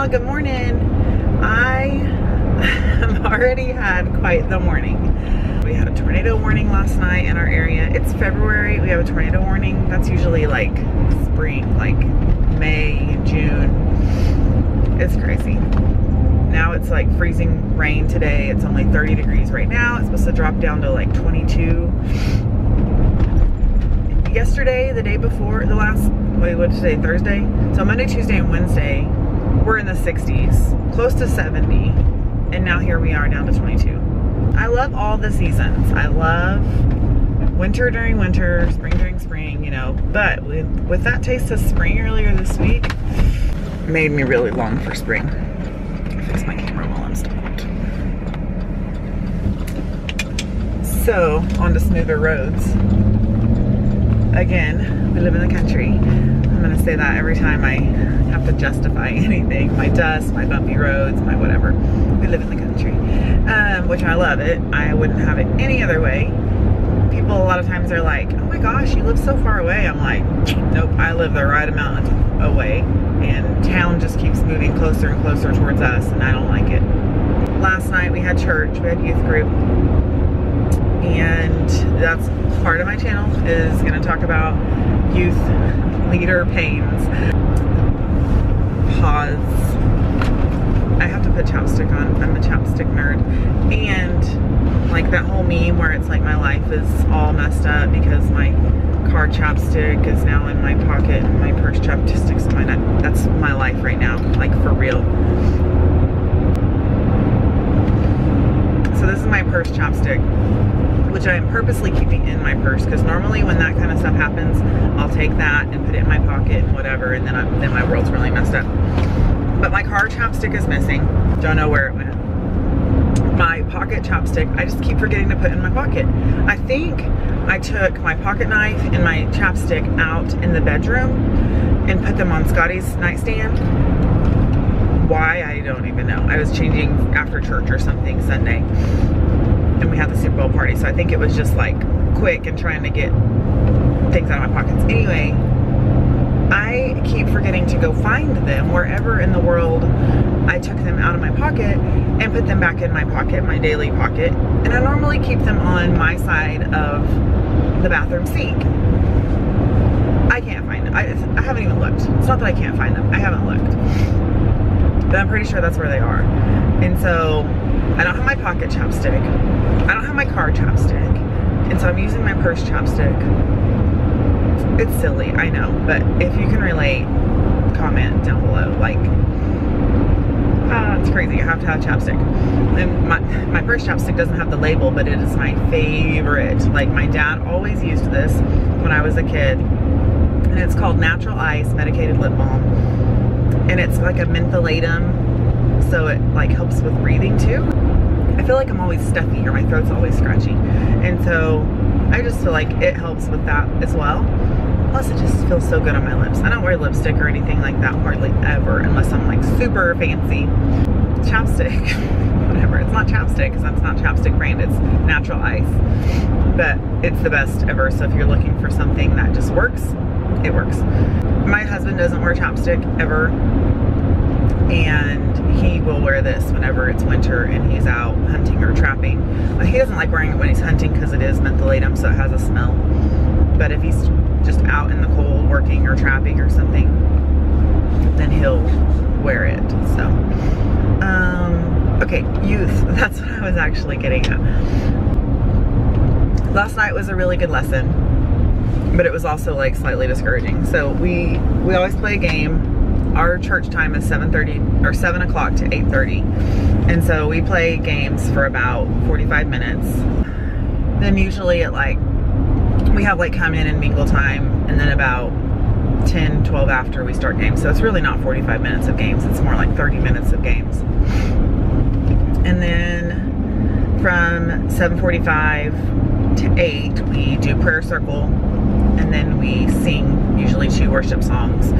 y'all, good morning. I have already had quite the morning. We had a tornado warning last night in our area. It's February, we have a tornado warning. That's usually like spring, like May, June. It's crazy. Now it's like freezing rain today. It's only 30 degrees right now. It's supposed to drop down to like 22. Yesterday, the day before, the last, wait, what is today, Thursday? So Monday, Tuesday, and Wednesday, we're in the 60s, close to 70, and now here we are down to 22. I love all the seasons. I love winter during winter, spring during spring, you know, but with that taste of spring earlier this week, made me really long for spring. I'll fix my camera while I'm stopped. So, on to smoother roads. Again, we live in the country. I'm gonna say that every time I have to justify anything. My dust, my bumpy roads, my whatever. We live in the country, which I love it. I wouldn't have it any other way. People a lot of times are like, oh my gosh, you live so far away. I'm like, nope, I live the right amount away. And town just keeps moving closer and closer towards us, and I don't like it. Last night we had church, we had youth group. And that's part of my channel, is going to talk about youth leader pains. Pause. I have to put chapstick on. I'm a chapstick nerd. And like that whole meme where it's like my life is all messed up because my car chapstick is now in my pocket and my purse chapstick's on my neck. That's my life right now, like for real. So this is my purse chapstick, which I am purposely keeping in my purse, because normally when that kind of stuff happens, I'll take that and put it in my pocket and whatever, and then my world's really messed up. But my car chapstick is missing. Don't know where it went. My pocket chapstick, I just keep forgetting to put in my pocket. I think I took my pocket knife and my chapstick out in the bedroom and put them on Scotty's nightstand. Why, I don't even know. I was changing after church or something Sunday, and we had the Super Bowl party, so I think it was just like quick and trying to get things out of my pockets. Anyway, I keep forgetting to go find them wherever in the world I took them out of my pocket and put them back in my pocket, my daily pocket. And I normally keep them on my side of the bathroom sink. I can't find them. I haven't even looked. It's not that I can't find them. I haven't looked. But I'm pretty sure that's where they are. And so I don't have my pocket chapstick. I don't have my car chapstick. And so I'm using my purse chapstick. It's silly, I know, but if you can relate, comment down below. Like, it's crazy. You have to have chapstick. And my purse chapstick doesn't have the label, but it is my favorite. Like, my dad always used this when I was a kid. And it's called Natural Ice Medicated Lip Balm. And it's like a mentholatum, so it like helps with breathing too. I feel like I'm always stuffy, or my throat's always scratchy, and so I just feel like it helps with that as well. Plus it just feels so good on my lips. I don't wear lipstick or anything like that hardly ever, unless I'm like super fancy. Chapstick, whatever. It's not chapstick, because that's not chapstick brand, it's Natural Ice, but it's the best ever. So if you're looking for something that just works, it works. My husband doesn't wear chapstick ever, and he will wear this whenever it's winter and he's out hunting or trapping. He doesn't like wearing it when he's hunting because it is mentholatum, so it has a smell. But if he's just out in the cold working or trapping or something, then he'll wear it. So, okay, youth. That's what I was actually getting at. Last night was a really good lesson, but it was also like slightly discouraging. So we always play a game. Our church time is 7:30 or 7 o'clock to 8:30, and so we play games for about 45 minutes. Then usually at like, we have like come in and mingle time, and then about 10-12 after we start games. So it's really not 45 minutes of games, it's more like 30 minutes of games. And then from 7:45 to 8 we do prayer circle, and then we sing usually 2 worship songs.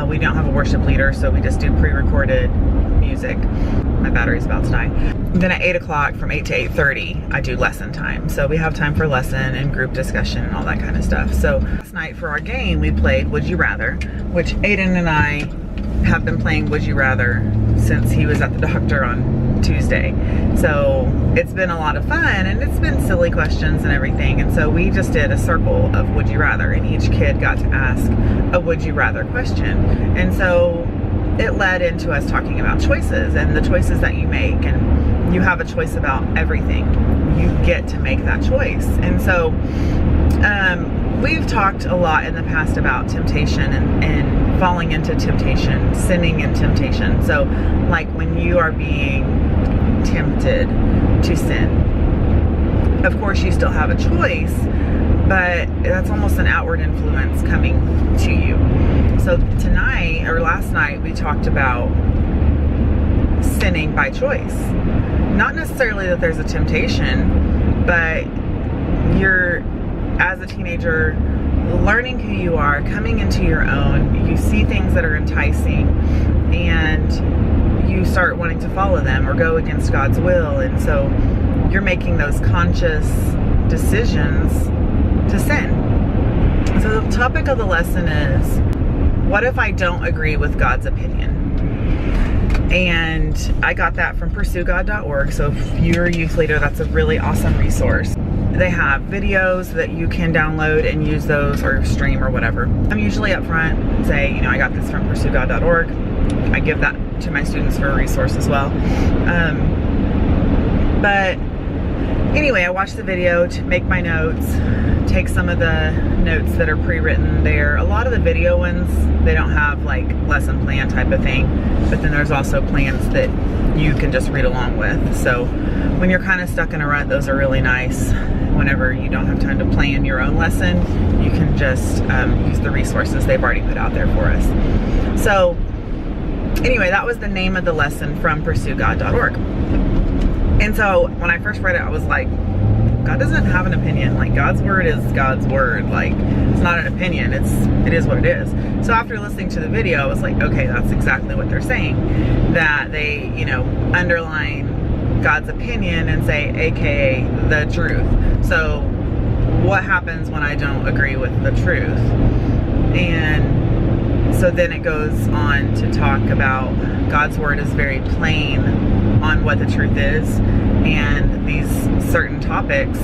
We don't have a worship leader, so we just do pre-recorded music. My battery's about to die. Then at 8 o'clock, from 8 to 8:30, I do lesson time. So we have time for lesson and group discussion and all that kind of stuff. So last night for our game, we played Would You Rather, which Aiden and I have been playing Would You Rather since he was at the doctor on Tuesday. So it's been a lot of fun, and it's been silly questions and everything. And so we just did a circle of would you rather, and each kid got to ask a would you rather question. And so it led into us talking about choices and the choices that you make, and you have a choice about everything. You get to make that choice. And so we've talked a lot in the past about temptation and falling into temptation, sinning in temptation. So like when you are being tempted to sin, of course you still have a choice, but that's almost an outward influence coming to you. So tonight, or last night, we talked about sinning by choice. Not necessarily that there's a temptation, but you're, as a teenager, learning who you are, coming into your own. You see things that are enticing, and you start wanting to follow them or go against God's will. And so you're making those conscious decisions to sin. So the topic of the lesson is, what if I don't agree with God's opinion? And I got that from pursuegod.org. So if you're a youth leader, that's a really awesome resource. They have videos that you can download and use those, or stream or whatever. I'm usually up front and say, you know, I got this from pursuegod.org. I give that to my students for a resource as well. But anyway, I watched the video to make my notes, take some of the notes that are pre-written there. A lot of the video ones, they don't have like lesson plan type of thing, but then there's also plans that you can just read along with. So when you're kind of stuck in a rut, those are really nice. Whenever you don't have time to plan your own lesson, you can just use the resources they've already put out there for us. So anyway, that was the name of the lesson from pursuegod.org. And so when I first read it, I was like, God doesn't have an opinion. Like, God's word is God's word. Like, it's not an opinion. it is what it is. So after listening to the video, I was like, okay, that's exactly what they're saying. That they, you know, underline God's opinion and say, AKA the truth. So what happens when I don't agree with the truth? And so then it goes on to talk about God's word is very plain on what the truth is, and these certain topics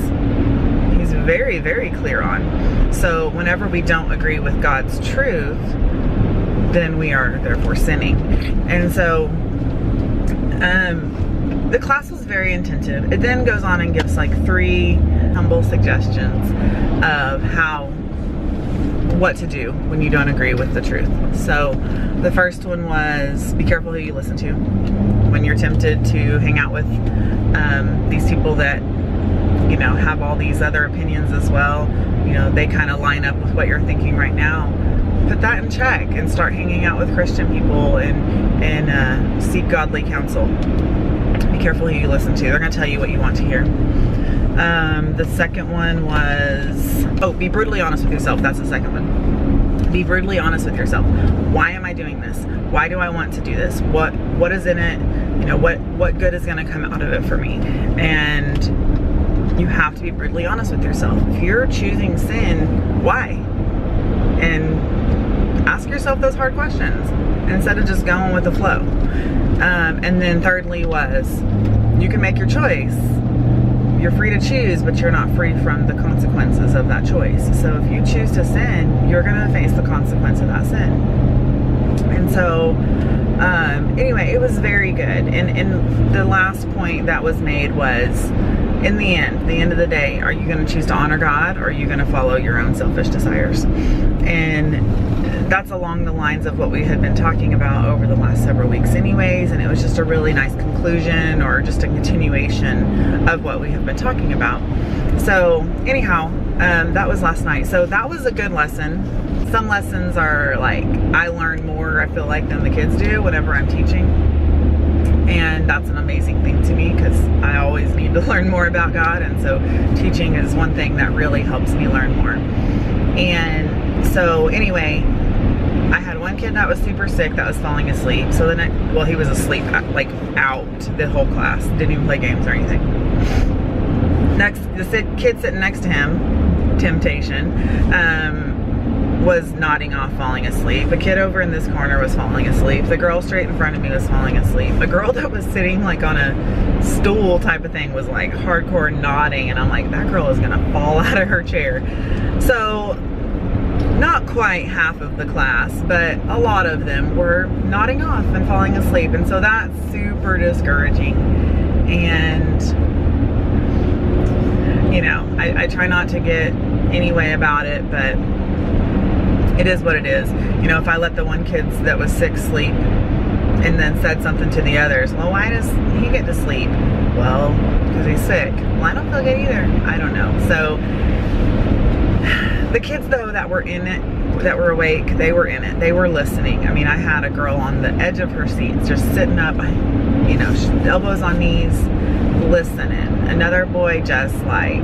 he's very, very clear on. So whenever we don't agree with God's truth, then we are therefore sinning. And so the class was very intensive. It then goes on and gives like 3 humble suggestions of what to do when you don't agree with the truth. So the first one was, be careful who you listen to. When you're tempted to hang out with these people that, you know, have all these other opinions as well, you know, they kind of line up with what you're thinking right now, put that in check and start hanging out with Christian people and seek godly counsel. Be careful who you listen to. They're going to tell you what you want to hear. The second one was, be brutally honest with yourself. That's the second one. Be brutally honest with yourself. Why am I doing this? Why do I want to do this? What is in it? You know, what good is going to come out of it for me? And you have to be brutally honest with yourself. If you're choosing sin, why? And ask yourself those hard questions instead of just going with the flow. And then thirdly was, you can make your choice. You're free to choose, but you're not free from the consequences of that choice. So if you choose to sin, you're going to face the consequence of that sin. And so anyway, it was very good. And the last point that was made was, in the end of the day, are you going to choose to honor God, or are you going to follow your own selfish desires? And that's along the lines of what we had been talking about over the last several weeks anyways, and it was just a really nice conclusion, or just a continuation of what we have been talking about. So anyhow, that was last night. So that was a good lesson. Some lessons are like, I learn more, I feel like, than the kids do whenever I'm teaching. And that's an amazing thing to me, because I always need to learn more about God. And so teaching is one thing that really helps me learn more. And so anyway, I had one kid that was super sick that was falling asleep. So then, he was asleep, like out the whole class. Didn't even play games or anything. Next, the kid sitting next to him, temptation, was nodding off, falling asleep. A kid over in this corner was falling asleep. The girl straight in front of me was falling asleep. A girl that was sitting like on a stool type of thing was like hardcore nodding, and I'm like, that girl is gonna fall out of her chair. So not quite half of the class, but a lot of them were nodding off and falling asleep, and so that's super discouraging. And you know, I try not to get any way about it, but it is what it is. You know, if I let the one kid that was sick sleep and then said something to the others, well, why does he get to sleep? Well, because he's sick. Well, I don't feel good either. I don't know. So the kids though that were in it, that were awake, they were in it. They were listening. I mean, I had a girl on the edge of her seat just sitting up, you know, elbows on knees, listening. Another boy just like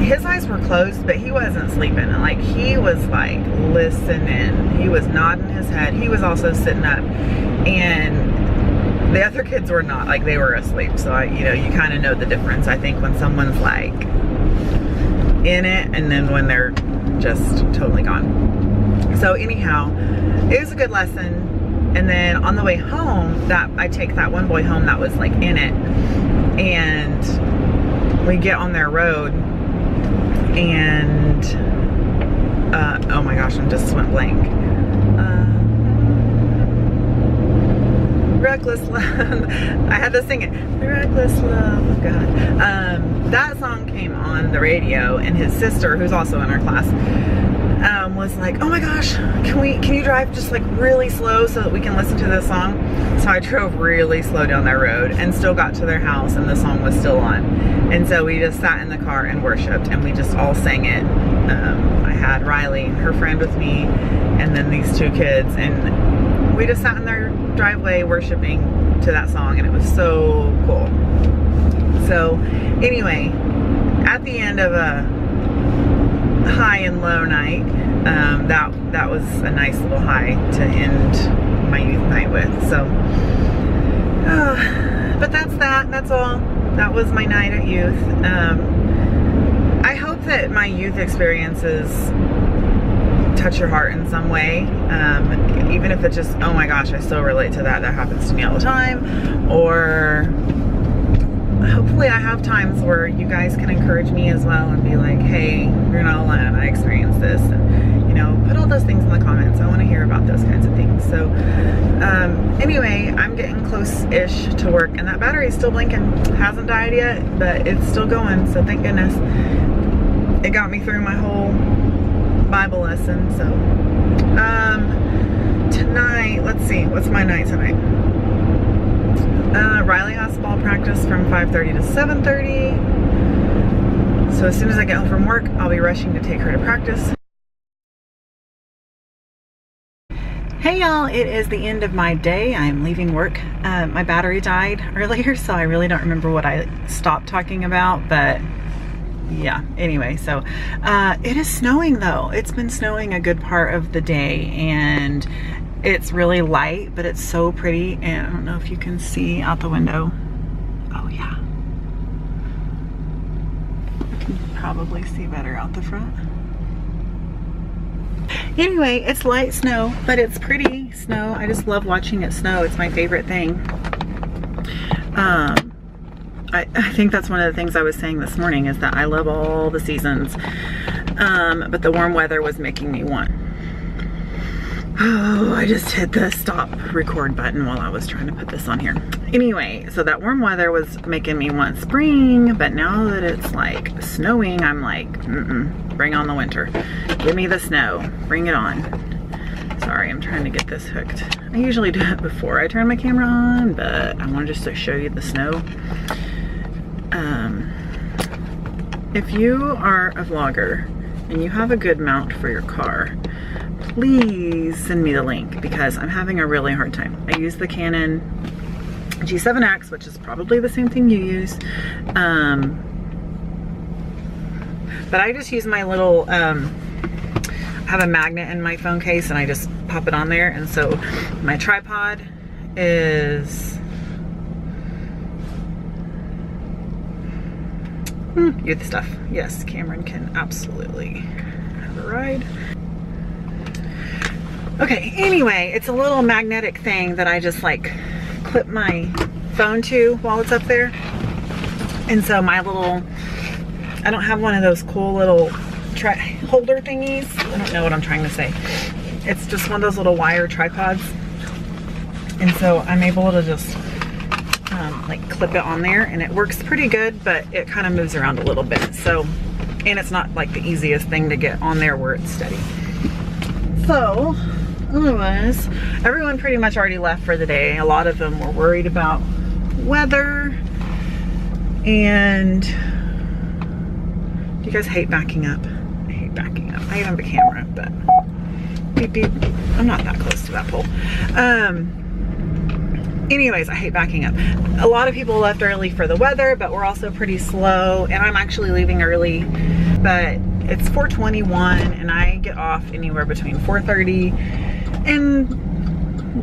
his eyes were closed, but he wasn't sleeping. Like, he was like listening. He was nodding his head. He was also sitting up, and the other kids were not, like, they were asleep. So you know, you kind of know the difference, I think, when someone's like in it and then when they're just totally gone. So anyhow, it was a good lesson. And then on the way home, that I take that one boy home that was like in it, and we get on their road, and oh my gosh, I just went blank. Reckless Love. I had to sing it. Reckless Love of God. That song came on the radio, and his sister, who's also in our class, was like, oh my gosh, can you drive just like really slow so that we can listen to this song? So I drove really slow down that road and still got to their house, and the song was still on. And so we just sat in the car and worshiped, and we just all sang it. I had Riley, her friend, with me, and then these two kids, and we just sat in their driveway worshiping to that song, and it was so cool. So anyway, at the end of a high and low night, that was a nice little high to end my youth night with. So but that's all. That was my night at youth. I hope that my youth experiences touch your heart in some way, even if it's just, oh my gosh, I still relate to that happens to me all the time. Or hopefully I have times where you guys can encourage me as well and be like, hey, you're not alone, I experienced this. And you know, put all those things in the comments. I want to hear about those kinds of things. So anyway, I'm getting close-ish to work, and that battery is still blinking. It hasn't died yet, but it's still going, so thank goodness. It got me through my whole Bible lesson. So tonight, let's see, what's my night tonight? Riley has ball practice from 5:30 to 7:30. So as soon as I get home from work, I'll be rushing to take her to practice. Hey y'all, it is the end of my day. I'm leaving work. My battery died earlier, so I really don't remember what I stopped talking about, but yeah, anyway, so it is snowing though. It's been snowing a good part of the day, and it's really light, but it's so pretty. And I don't know if you can see out the window. Oh yeah, you can probably see better out the front. Anyway, it's light snow, but it's pretty snow. I just love watching it snow. It's my favorite thing. I think that's one of the things I was saying this morning, is that I love all the seasons, but the warm weather was making me want. Oh, I just hit the stop record button while I was trying to put this on here. Anyway, so that warm weather was making me want spring, but now that it's like snowing, I'm like, bring on the winter. Give me the snow, bring it on. Sorry, I'm trying to get this hooked. I usually do it before I turn my camera on, but I wanted just to show you the snow. If you are a vlogger and you have a good mount for your car, please send me the link, because I'm having a really hard time. I use the Canon G7X, which is probably the same thing you use. But I just use my little, I have a magnet in my phone case, and I just pop it on there. And so my tripod is Youth stuff. Yes, Cameron can absolutely have a ride. Okay, anyway, it's a little magnetic thing that I just like clip my phone to while it's up there. And so my little, I don't have one of those cool little holder thingies. I don't know what I'm trying to say. It's just one of those little wire tripods. And so I'm able to just like clip it on there, and it works pretty good, but it kind of moves around a little bit. So, and it's not like the easiest thing to get on there where it's steady. So, otherwise, everyone pretty much already left for the day. A lot of them were worried about weather. And do you guys hate backing up? I hate backing up. I have a camera, but beep beep. I'm not that close to that pole. Anyways, I hate backing up. A lot of people left early for the weather, but we're also pretty slow, and I'm actually leaving early, but it's 4:21 and I get off anywhere between 4:30 and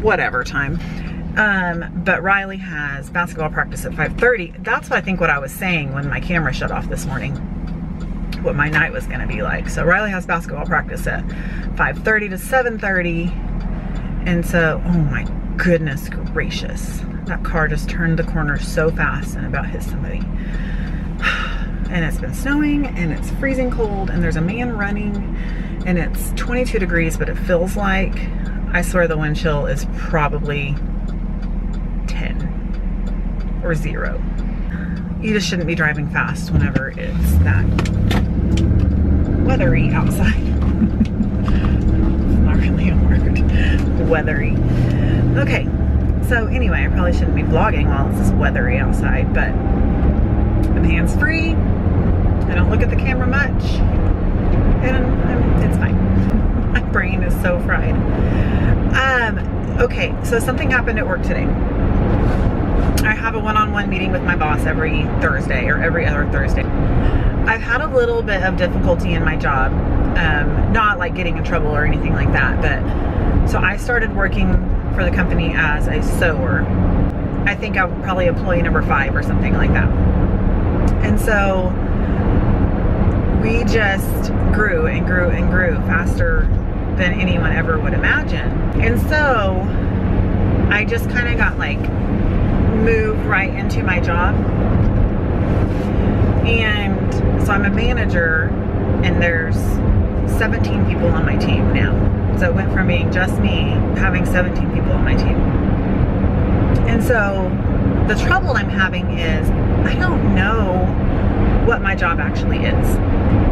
whatever time. But Riley has basketball practice at 5:30. That's I think what I was saying when my camera shut off this morning, what my night was gonna be like. So Riley has basketball practice at 5:30 to 7:30. And so, oh my goodness gracious, that car just turned the corner so fast and about hit somebody. And it's been snowing and it's freezing cold and there's a man running and it's 22 degrees, but it feels like, I swear the wind chill is probably 10 or 0. You just shouldn't be driving fast whenever it's that weathery outside. It's not really a word. Weathery. Okay, so anyway, I probably shouldn't be vlogging while it's this weathery outside, but I'm hands-free. I don't look at the camera much, and it's fine. My brain is so fried. Okay, so something happened at work today. I have a one-on-one meeting with my boss every Thursday or every other Thursday. I've had a little bit of difficulty in my job, not like getting in trouble or anything like that, but so I started working for the company as a sewer. I think I'm probably employee number 5 or something like that. And so we just grew and grew and grew faster than anyone ever would imagine. And so I just kind of got like moved right into my job. And so I'm a manager and there's 17 people on my team now. So it went from being just me, having 17 people on my team. And so the trouble I'm having is I don't know what my job actually is.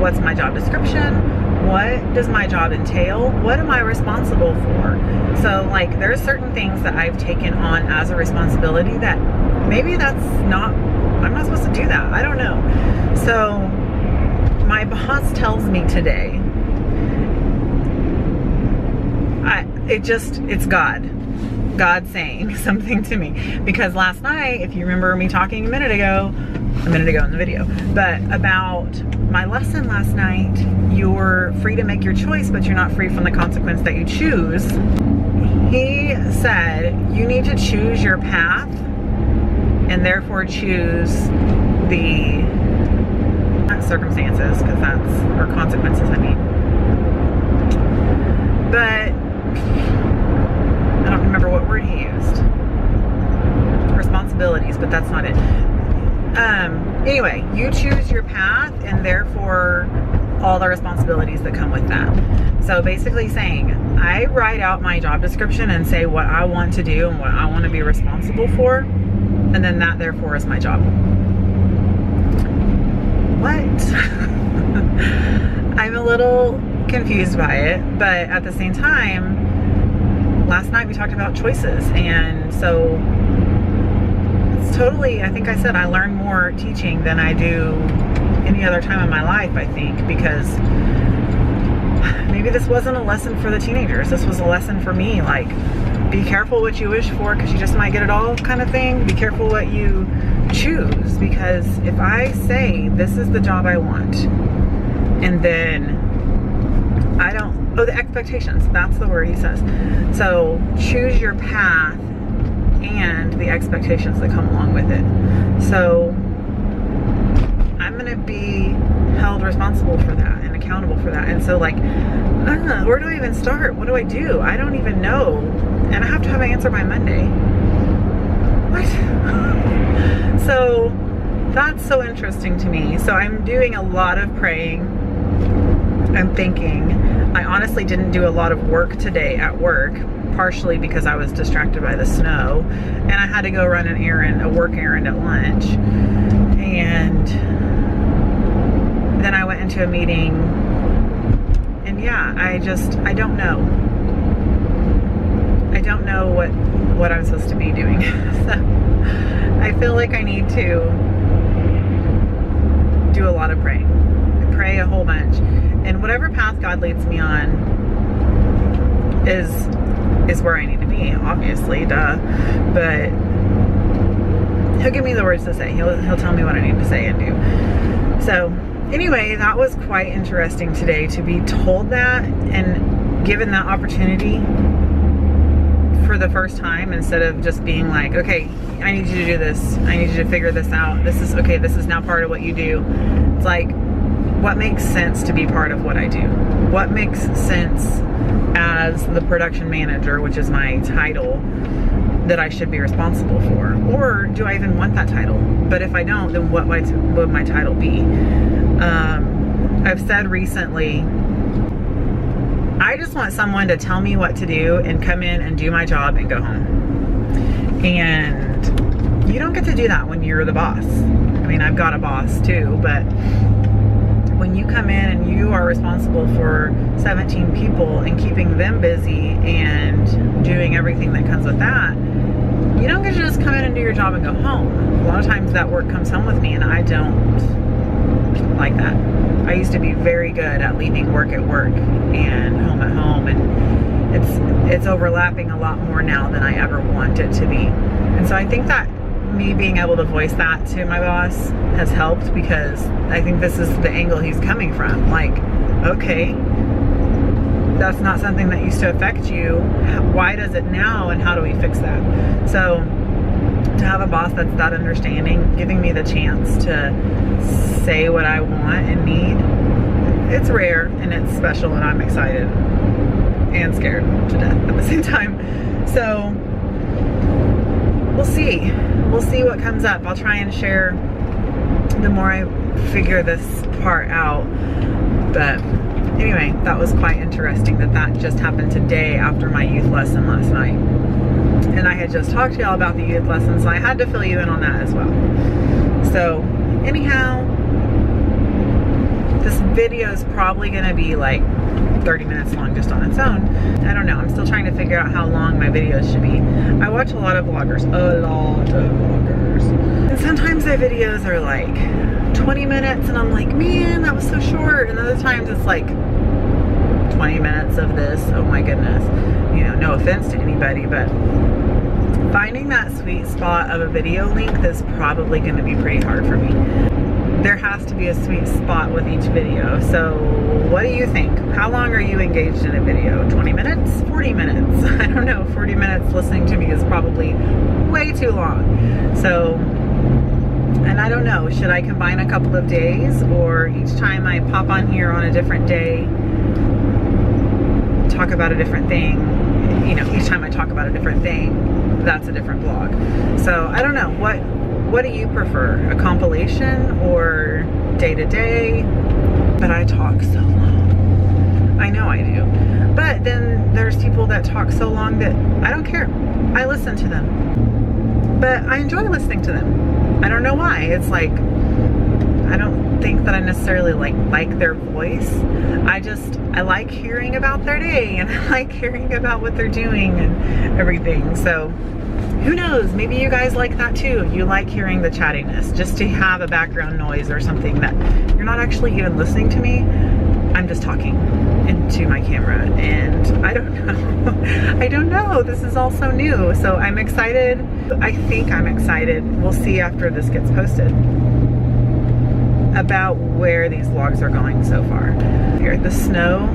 What's my job description? What does my job entail? What am I responsible for? So like there's certain things that I've taken on as a responsibility that maybe that's not, I'm not supposed to do that. I don't know. So my boss tells me today, it's God saying something to me. Because last night, if you remember me talking a minute ago in the video, but about my lesson last night, you're free to make your choice, but you're not free from the consequence that you choose. He said, you need to choose your path and therefore choose the circumstances, because that's, or consequences, I mean. But I don't remember what word he used. Responsibilities, but that's not it. Anyway, you choose your path and therefore all the responsibilities that come with that. So basically saying, I write out my job description and say what I want to do and what I want to be responsible for, and then that therefore is my job. What? I'm a little confused by it, but at the same time, last night we talked about choices, and so it's totally, I think I said I learn more teaching than I do any other time in my life, I think, because maybe this wasn't a lesson for the teenagers. This was a lesson for me, like, be careful what you wish for because you just might get it all kind of thing. Be careful what you choose, because if I say this is the job I want and then I don't, oh, the expectations, that's the word he says. So choose your path and the expectations that come along with it. So I'm gonna be held responsible for that and accountable for that. And so like, where do I even start? What do I do? I don't even know. And I have to have an answer by Monday. What? So that's so interesting to me. So I'm doing a lot of praying. I'm thinking. I honestly didn't do a lot of work today at work, partially because I was distracted by the snow, and I had to go run an errand, a work errand at lunch. And then I went into a meeting, and yeah, I don't know. I don't know what I'm supposed to be doing. So I feel like I need to do a lot of praying. I pray a whole bunch. And whatever path God leads me on is where I need to be, obviously, duh. But He'll give me the words to say. He'll tell me what I need to say and do. So anyway, that was quite interesting today to be told that and given that opportunity for the first time, instead of just being like, okay, I need you to do this. I need you to figure this out. This is okay. This is now part of what you do. It's like, what makes sense to be part of what I do? What makes sense as the production manager, which is my title, that I should be responsible for? Or do I even want that title? But if I don't, then what would my title be? I've said recently, I just want someone to tell me what to do and come in and do my job and go home. And you don't get to do that when you're the boss. I mean, I've got a boss too, but when you come in and you are responsible for 17 people and keeping them busy and doing everything that comes with that, you don't get to just come in and do your job and go home. A lot of times that work comes home with me, and I don't like that. I used to be very good at leaving work at work and home at home, and it's overlapping a lot more now than I ever want it to be. And so I think that me being able to voice that to my boss has helped, because I think this is the angle he's coming from. Like, okay, that's not something that used to affect you. Why does it now, and how do we fix that? So to have a boss that's that understanding, giving me the chance to say what I want and need, it's rare and it's special, and I'm excited and scared to death at the same time. So we'll see. We'll see what comes up. I'll try and share the more I figure this part out. But anyway, that was quite interesting that just happened today after my youth lesson last night. And I had just talked to y'all about the youth lesson, so I had to fill you in on that as well. So anyhow, this video is probably going to be like 30 minutes long just on its own. I don't know. I'm still trying to figure out how long my videos should be. I watch a lot of vloggers. And sometimes their videos are like 20 minutes and I'm like, man, that was so short. And other times it's like 20 minutes of this. Oh my goodness. You know, no offense to anybody, but finding that sweet spot of a video length is probably going to be pretty hard for me. There has to be a sweet spot with each video. So what do you think? How long are you engaged in a video? 20 minutes? 40 minutes? I don't know. 40 minutes listening to me is probably way too long. So, and I don't know, should I combine a couple of days, or each time I pop on here on a different day, talk about a different thing? You know, each time I talk about a different thing, that's a different vlog. So I don't know. What do you prefer? A compilation or day to day? But I talk so long. I know I do. But then there's people that talk so long that I don't care. I listen to them. But I enjoy listening to them. I don't know why. It's like, I don't think that I necessarily like their voice. I like hearing about their day, and I like hearing about what they're doing and everything. So who knows, maybe you guys like that too. You like hearing the chattiness, just to have a background noise or something that you're not actually even listening to me. I'm just talking into my camera, and I don't know. I don't know. This is all so new. So I'm excited. I think I'm excited. We'll see after this gets posted about where these vlogs are going so far. Here, the snow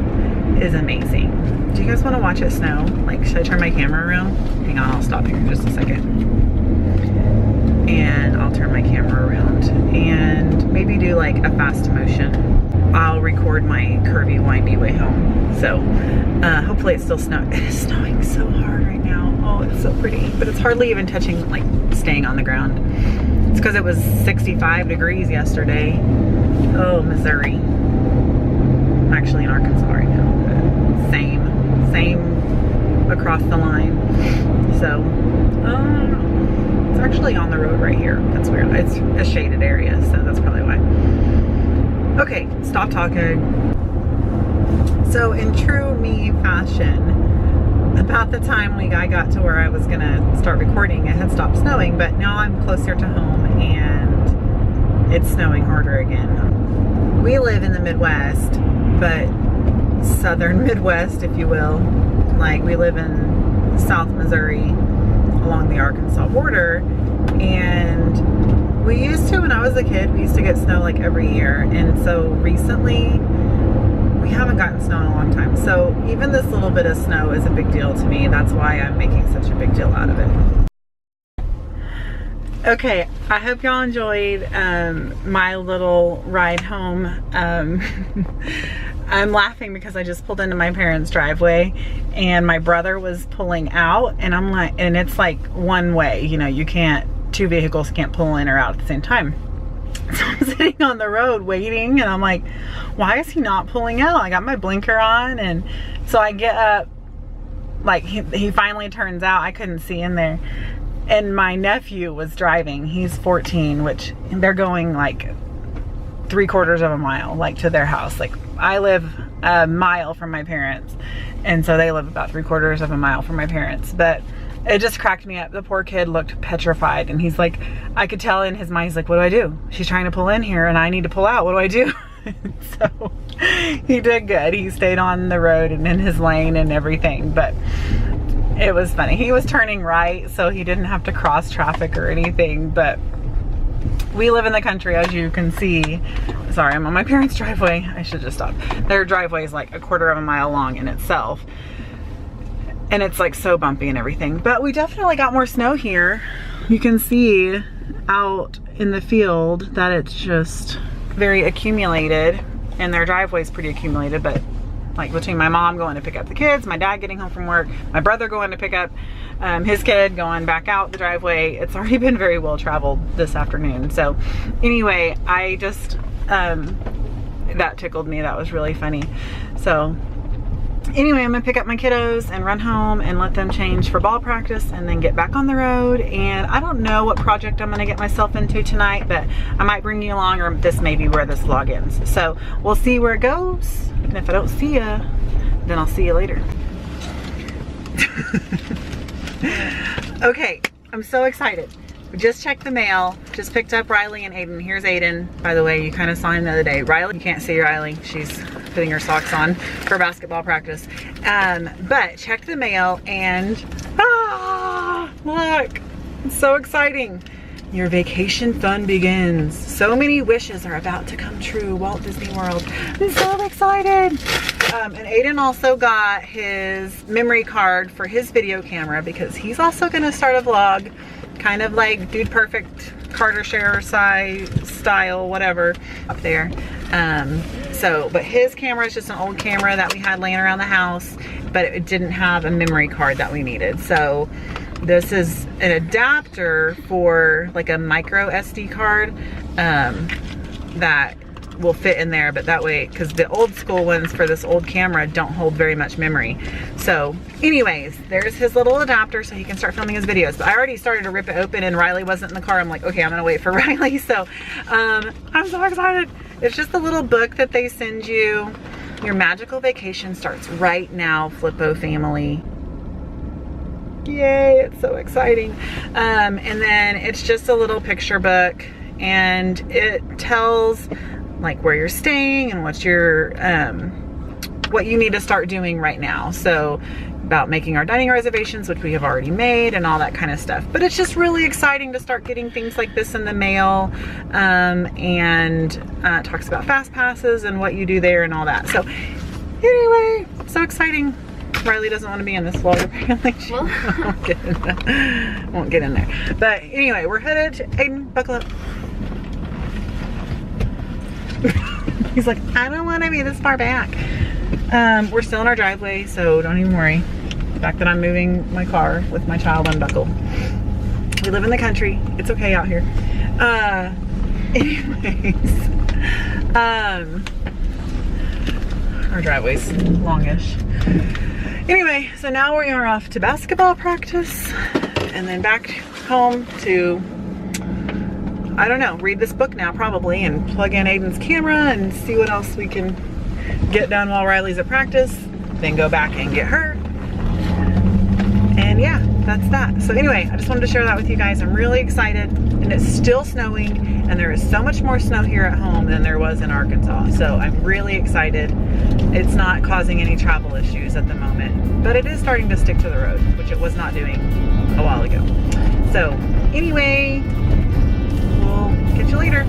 is amazing. Do you guys want to watch it snow? Like, should I turn my camera around? Hang on, I'll stop here in just a second. and I'll turn my camera around and maybe do like a fast motion. I'll record my curvy, windy way home. So hopefully it's still snowing. It is snowing so hard right now. Oh, it's so pretty, but it's hardly even touching, like staying on the ground. It's because it was 65 degrees yesterday. Oh, Missouri. I'm actually in Arkansas right now, but same across the line. So, it's actually on the road right here. That's weird. It's a shaded area, so that's probably why. Okay, stop talking. So in true me fashion, about the time I got to where I was gonna start recording, it had stopped snowing, but now I'm closer to home and it's snowing harder again. We live in the Midwest, but southern Midwest, if you will. Like, we live in South Missouri along the Arkansas border, and we used to, when I was a kid, we used to get snow like every year, and so recently we haven't gotten snow in a long time. So even this little bit of snow is a big deal to me. That's why I'm making such a big deal out of it. Okay, I hope y'all enjoyed my little ride home. I'm laughing because I just pulled into my parents' driveway and my brother was pulling out, and I'm like, and it's like one way, you know, you can't, two vehicles can't pull in or out at the same time. So I'm sitting on the road waiting, and I'm like, why is he not pulling out? I got my blinker on, and so I get up, like he finally turns out. I couldn't see in there. And my nephew was driving. He's 14, which they're going like 3/4 of a mile, like to their house. Like, I live a mile from my parents, and so they live about 3/4 of a mile from my parents. But it just cracked me up. The poor kid looked petrified, and he's like, I could tell in his mind, he's like, what do I do? She's trying to pull in here and I need to pull out. What do I do? So he did good. He stayed on the road and in his lane and everything, but it was funny. He was turning right, so he didn't have to cross traffic or anything, but we live in the country, as you can see. Sorry, I'm on my parents' driveway. I should just stop. Their driveway is like 1/4 of a mile long in itself, and it's like so bumpy and everything. But we definitely got more snow here. You can see out in the field that it's just very accumulated, and their driveway is pretty accumulated, but like between my mom going to pick up the kids, my dad getting home from work, my brother going to pick up his kid, going back out the driveway, it's already been very well traveled this afternoon. So anyway, I just, that tickled me. That was really funny. So anyway, I'm gonna pick up my kiddos and run home and let them change for ball practice and then get back on the road. And I don't know what project I'm gonna get myself into tonight, but I might bring you along, or this may be where this vlog ends. So we'll see where it goes. And if I don't see ya, then I'll see you later. Okay, I'm so excited. We just checked the mail, just picked up Riley and Aiden. Here's Aiden, by the way. You kind of saw him the other day. Riley, you can't see Riley. She's putting her socks on for basketball practice. But checked the mail and, look, it's so exciting. Your vacation fun begins. So many wishes are about to come true, Walt Disney World. I'm so excited. And Aiden also got his memory card for his video camera because he's also gonna start a vlog, kind of like Dude Perfect, Carter Share size style, whatever, up there. But his camera is just an old camera that we had laying around the house, but it didn't have a memory card that we needed. So this is an adapter for like a micro SD card that will fit in there, but that way, because the old school ones for this old camera don't hold very much memory. So anyways, there's his little adapter so he can start filming his videos. But I already started to rip it open and Riley wasn't in the car. I'm like, okay, I'm gonna wait for Riley. So I'm so excited. It's just a little book that they send you. Your magical vacation starts right now, Flippo family. Yay, it's so exciting. And then it's just a little picture book, and it tells like where you're staying and what you're what you need to start doing right now. So about making our dining reservations, which we have already made, and all that kind of stuff. But it's just really exciting to start getting things like this in the mail. And it talks about fast passes and what you do there and all that. So anyway, so exciting. Riley doesn't want to be in this vlog apparently. She won't get in there. But anyway, we're headed to Aiden, buckle up. He's like, I don't want to be this far back. We're still in our driveway, so don't even worry. The fact that I'm moving my car with my child unbuckled. We live in the country. It's okay out here. Anyways, our driveway's longish. Anyway, so now we are off to basketball practice and then back home to, I don't know, read this book now probably and plug in Aiden's camera and see what else we can get done while Riley's at practice, then go back and get her. And yeah, that's that. So anyway, I just wanted to share that with you guys. I'm really excited, and it's still snowing, and there is so much more snow here at home than there was in Arkansas. So I'm really excited. It's not causing any travel issues at the moment, but it is starting to stick to the road, which it was not doing a while ago. So anyway, we'll catch you later.